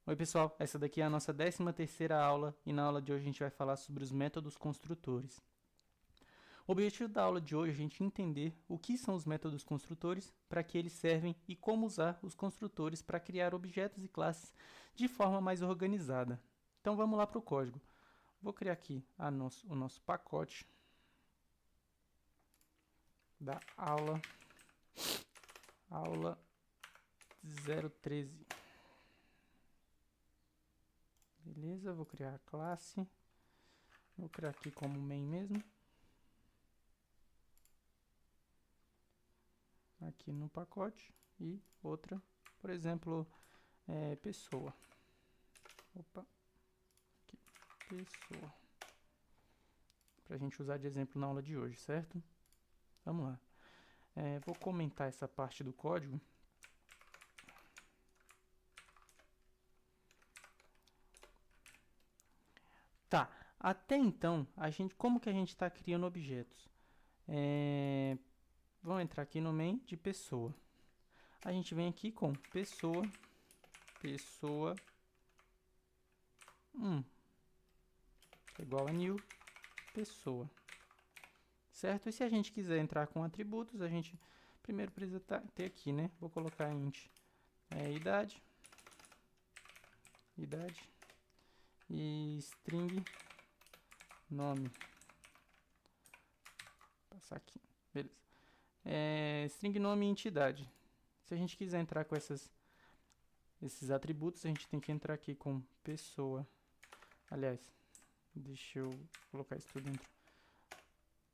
Oi pessoal, essa daqui é a nossa 13ª aula e na aula de hoje a gente vai falar sobre os métodos construtores. O objetivo da aula de hoje é a gente entender o que são os métodos construtores, para que eles servem e como usar os construtores para criar objetos e classes de forma mais organizada. Então vamos lá para o código. Vou criar aqui o nosso pacote da aula 013. Beleza, vou criar a classe. Vou criar aqui como main mesmo. Aqui no pacote. E outra, por exemplo, pessoa. Opa. Aqui, pessoa. Para a gente usar de exemplo na aula de hoje, certo? Vamos lá. Vou comentar essa parte do código. Tá, até então, como que a gente está criando objetos? Vamos entrar aqui no main de pessoa. A gente vem aqui com pessoa 1 igual a new pessoa, certo? E se a gente quiser entrar com atributos, a gente primeiro precisa ter aqui, né? Vou colocar int idade e string nome. Vou passar aqui, beleza. String nome e entidade. Se a gente quiser entrar com esses atributos, a gente tem que entrar aqui com pessoa. Aliás, deixa eu colocar isso tudo dentro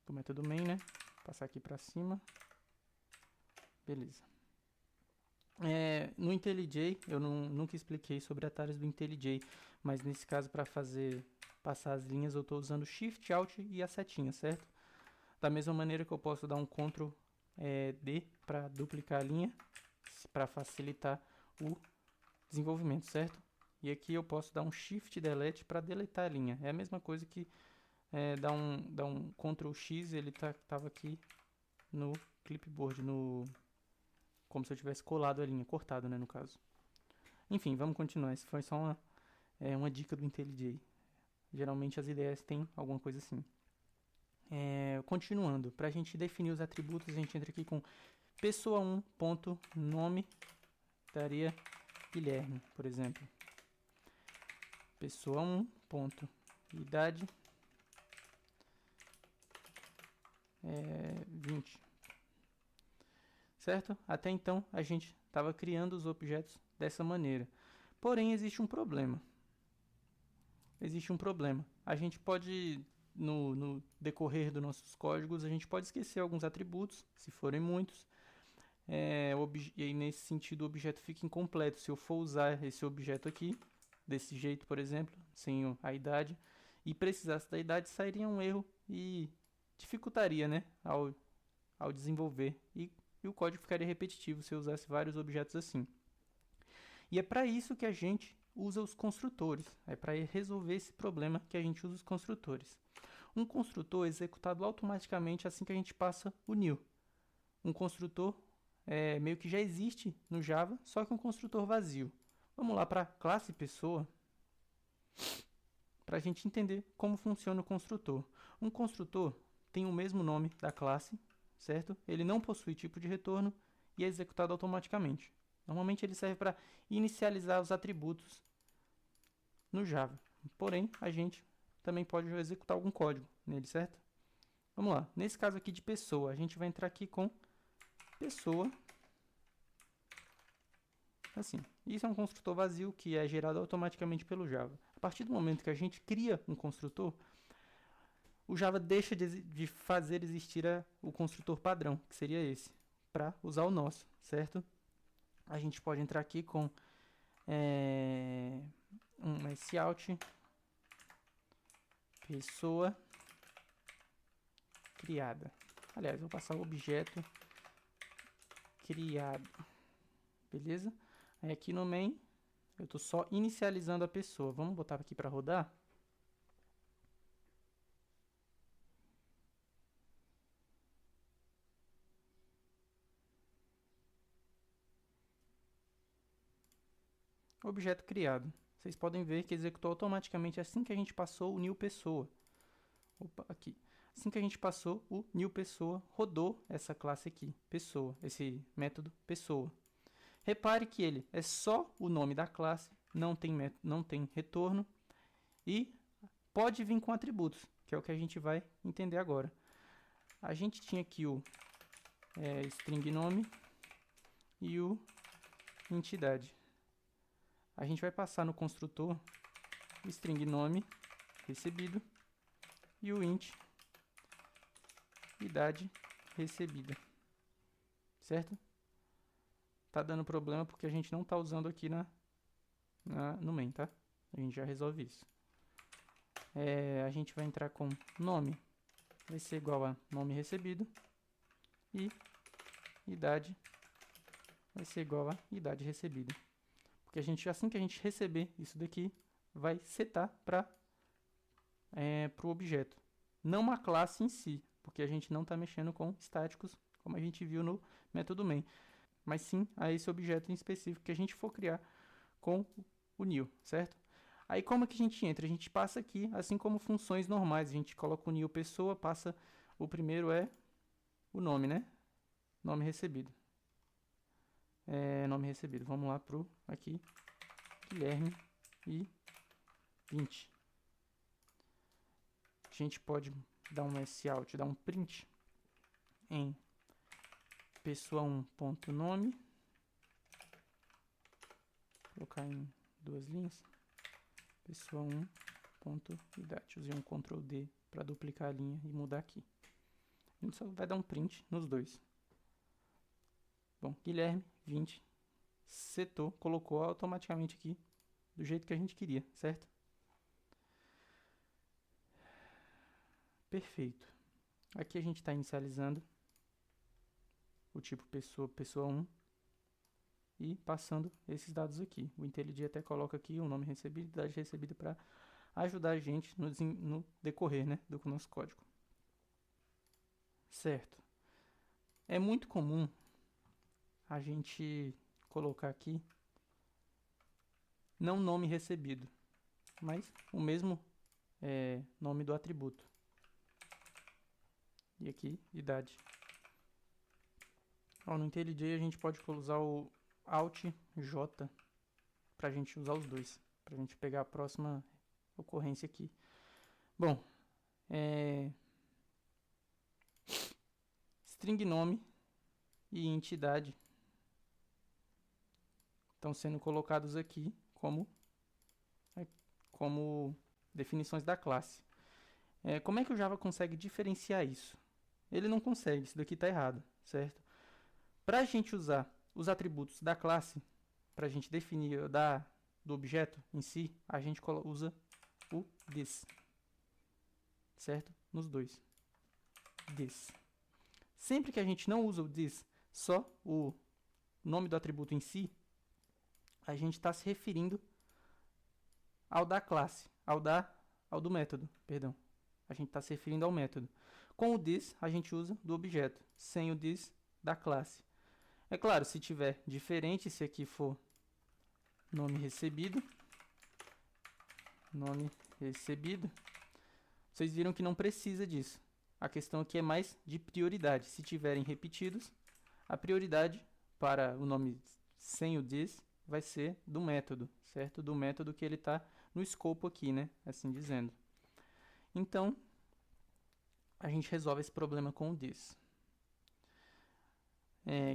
do método main, né? Passar aqui para cima. Beleza. No IntelliJ, eu nunca expliquei sobre atalhos do IntelliJ, mas nesse caso, para passar as linhas, eu estou usando Shift, Alt e a setinha, certo? Da mesma maneira que eu posso dar um Ctrl D para duplicar a linha, para facilitar o desenvolvimento, certo? E aqui eu posso dar um Shift Delete para deletar a linha. É a mesma coisa que dar um Ctrl X, ele estava aqui no clipboard, como se eu tivesse colado a linha, cortado, né, no caso. Enfim, vamos continuar. Isso foi só uma dica do IntelliJ. Geralmente as ideias têm alguma coisa assim. Continuando, para a gente definir os atributos, a gente entra aqui com pessoa1.nome daria Guilherme, por exemplo. Pessoa1.idade 20. Certo? Até então a gente estava criando os objetos dessa maneira. Porém, existe um problema. A gente pode, no decorrer dos nossos códigos, a gente pode esquecer alguns atributos, se forem muitos. E aí, nesse sentido, o objeto fica incompleto. Se eu for usar esse objeto aqui, desse jeito, por exemplo, sem a idade, e precisasse da idade, sairia um erro e dificultaria, né, ao desenvolver. E o código ficaria repetitivo se eu usasse vários objetos assim. E é para isso que a gente usa os construtores. É para resolver esse problema que a gente usa os construtores. Um construtor é executado automaticamente assim que a gente passa o new. Um construtor meio que já existe no Java, só que um construtor vazio. Vamos lá para a classe pessoa, para a gente entender como funciona o construtor. Um construtor tem o mesmo nome da classe, certo? Ele não possui tipo de retorno e é executado automaticamente. Normalmente ele serve para inicializar os atributos no Java. Porém, a gente também pode executar algum código nele, certo? Vamos lá. Nesse caso aqui de pessoa, a gente vai entrar aqui com pessoa. Assim, isso é um construtor vazio que é gerado automaticamente pelo Java. A partir do momento que a gente cria um construtor, o Java deixa de fazer existir o construtor padrão, que seria esse, para usar o nosso, certo? A gente pode entrar aqui com um sout pessoa criada. Aliás, vou passar o objeto criado. Beleza? Aí aqui no main, eu estou só inicializando a pessoa. Vamos botar aqui para rodar? Objeto criado. Vocês podem ver que executou automaticamente assim que a gente passou o new pessoa. Opa, aqui. Assim que a gente passou o new pessoa, rodou essa classe aqui, pessoa, esse método pessoa. Repare que ele é só o nome da classe, não tem retorno e pode vir com atributos, que é o que a gente vai entender agora. A gente tinha aqui o string nome e o entidade. A gente vai passar no construtor o string nome recebido e o int idade recebida, certo? Tá dando problema porque a gente não tá usando aqui no main, tá? A gente já resolve isso. A gente vai entrar com nome, vai ser igual a nome recebido e idade vai ser igual a idade recebida. Porque assim que a gente receber isso daqui, vai setar para o objeto. Não uma classe em si, porque a gente não está mexendo com estáticos, como a gente viu no método main, mas sim a esse objeto em específico que a gente for criar com o new, certo? Aí como é que a gente entra? A gente passa aqui, assim como funções normais, a gente coloca o new pessoa, passa, o primeiro é o nome, né? Nome recebido. Nome recebido. Vamos lá pro aqui, Guilherme e 20. A gente pode dar um sout, dar um print em pessoa1.nome, colocar em 2 linhas, pessoa1.idade. Usei um Ctrl D para duplicar a linha e mudar aqui. A gente só vai dar um print nos dois. Bom, Guilherme 20 setou, colocou automaticamente aqui do jeito que a gente queria, certo? Perfeito. Aqui a gente está inicializando o tipo pessoa1 e passando esses dados aqui. O IntelliJ até coloca aqui o nome recebido e idade recebida para ajudar a gente no decorrer, né, do nosso código. Certo. É muito comum a gente colocar aqui não nome recebido, mas o mesmo nome do atributo. E aqui, idade. No IntelliJ a gente pode usar o Alt J para a gente usar os dois, para a gente pegar a próxima ocorrência aqui. Bom, string nome e entidade estão sendo colocados aqui como definições da classe. Como é que o Java consegue diferenciar isso? Ele não consegue, isso daqui está errado, certo? Para a gente usar os atributos da classe, para a gente definir do objeto em si, a gente usa o this, certo? Nos dois. This. Sempre que a gente não usa o this, só o nome do atributo em si, a gente está se referindo ao da classe, ao do método, perdão. A gente está se referindo ao método. Com o this, a gente usa do objeto. Sem o this, da classe. É claro, se tiver diferente, se aqui for nome recebido, vocês viram que não precisa disso. A questão aqui é mais de prioridade. Se tiverem repetidos, a prioridade para o nome sem o this vai ser do método, certo? Do método que ele está no escopo aqui, né? Assim dizendo. Então, a gente resolve esse problema com o this.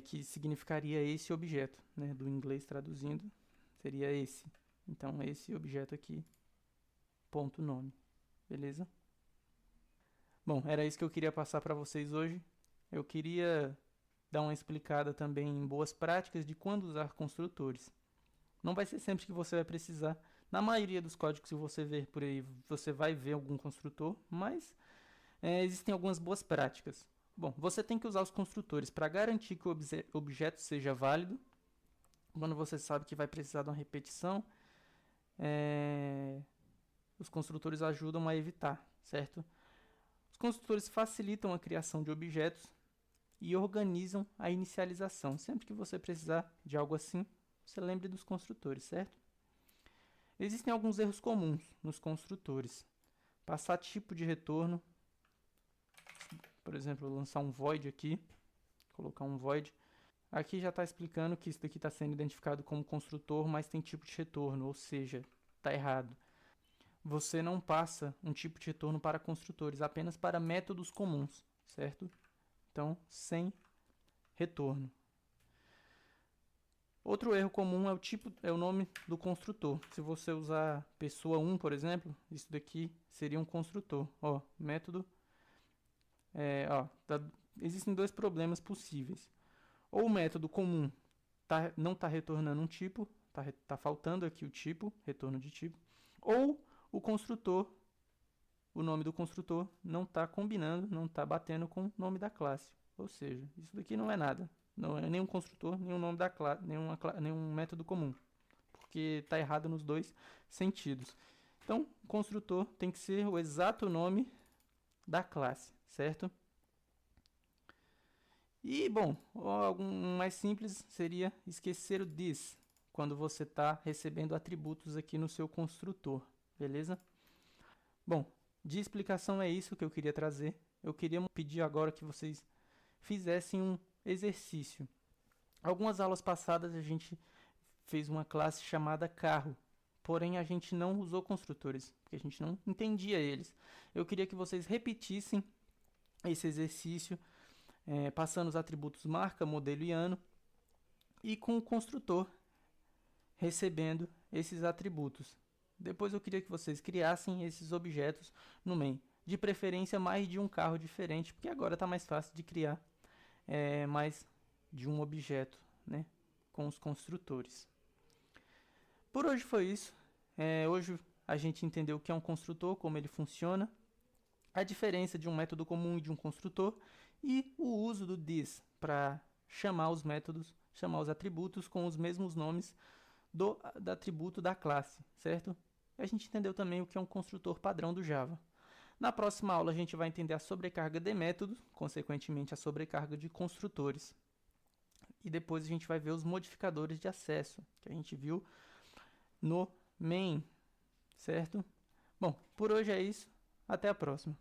Que significaria esse objeto, né? Do inglês traduzindo, seria esse. Então, esse objeto aqui, ponto nome. Beleza? Bom, era isso que eu queria passar para vocês hoje. Eu queria dar uma explicada também em boas práticas de quando usar construtores. Não vai ser sempre que você vai precisar. Na maioria dos códigos que você ver por aí, você vai ver algum construtor, mas existem algumas boas práticas. Bom, você tem que usar os construtores para garantir que o objeto seja válido. Quando você sabe que vai precisar de uma repetição, os construtores ajudam a evitar, certo? Os construtores facilitam a criação de objetos e organizam a inicialização. Sempre que você precisar de algo assim, você lembre dos construtores, certo? Existem alguns erros comuns nos construtores. Passar tipo de retorno, por exemplo, lançar um void aqui, colocar um void. Aqui já está explicando que isso daqui está sendo identificado como construtor, mas tem tipo de retorno, ou seja, está errado. Você não passa um tipo de retorno para construtores, apenas para métodos comuns, certo? Então, sem retorno. Outro erro comum é o nome do construtor. Se você usar pessoa 1, por exemplo, isso daqui seria um construtor. Ó, método. Existem dois problemas possíveis. Ou o método comum não está retornando um tipo, tá faltando aqui o tipo, retorno de tipo. Ou o construtor, o nome do construtor não está combinando, não está batendo com o nome da classe. Ou seja, isso daqui não é nada. Não é nenhum construtor, nenhum nome da classe, nenhum método comum. Porque está errado nos dois sentidos. Então, construtor tem que ser o exato nome da classe, certo? E, bom, algo mais simples seria esquecer o this, quando você está recebendo atributos aqui no seu construtor, beleza? Bom, de explicação é isso que eu queria trazer. Eu queria pedir agora que vocês fizessem um exercício. Algumas aulas passadas a gente fez uma classe chamada carro, porém a gente não usou construtores, porque a gente não entendia eles. Eu queria que vocês repetissem esse exercício, passando os atributos marca, modelo e ano, e com o construtor recebendo esses atributos. Depois eu queria que vocês criassem esses objetos no main. De preferência mais de um carro diferente, porque agora está mais fácil de criar mais de um objeto, né, com os construtores. Por hoje foi isso. Hoje a gente entendeu o que é um construtor, como ele funciona, a diferença de um método comum e de um construtor e o uso do this para chamar os métodos, chamar os atributos com os mesmos nomes do atributo da classe, certo? A gente entendeu também o que é um construtor padrão do Java. Na próxima aula a gente vai entender a sobrecarga de métodos, consequentemente a sobrecarga de construtores. E depois a gente vai ver os modificadores de acesso, que a gente viu no main, certo? Bom, por hoje é isso. Até a próxima.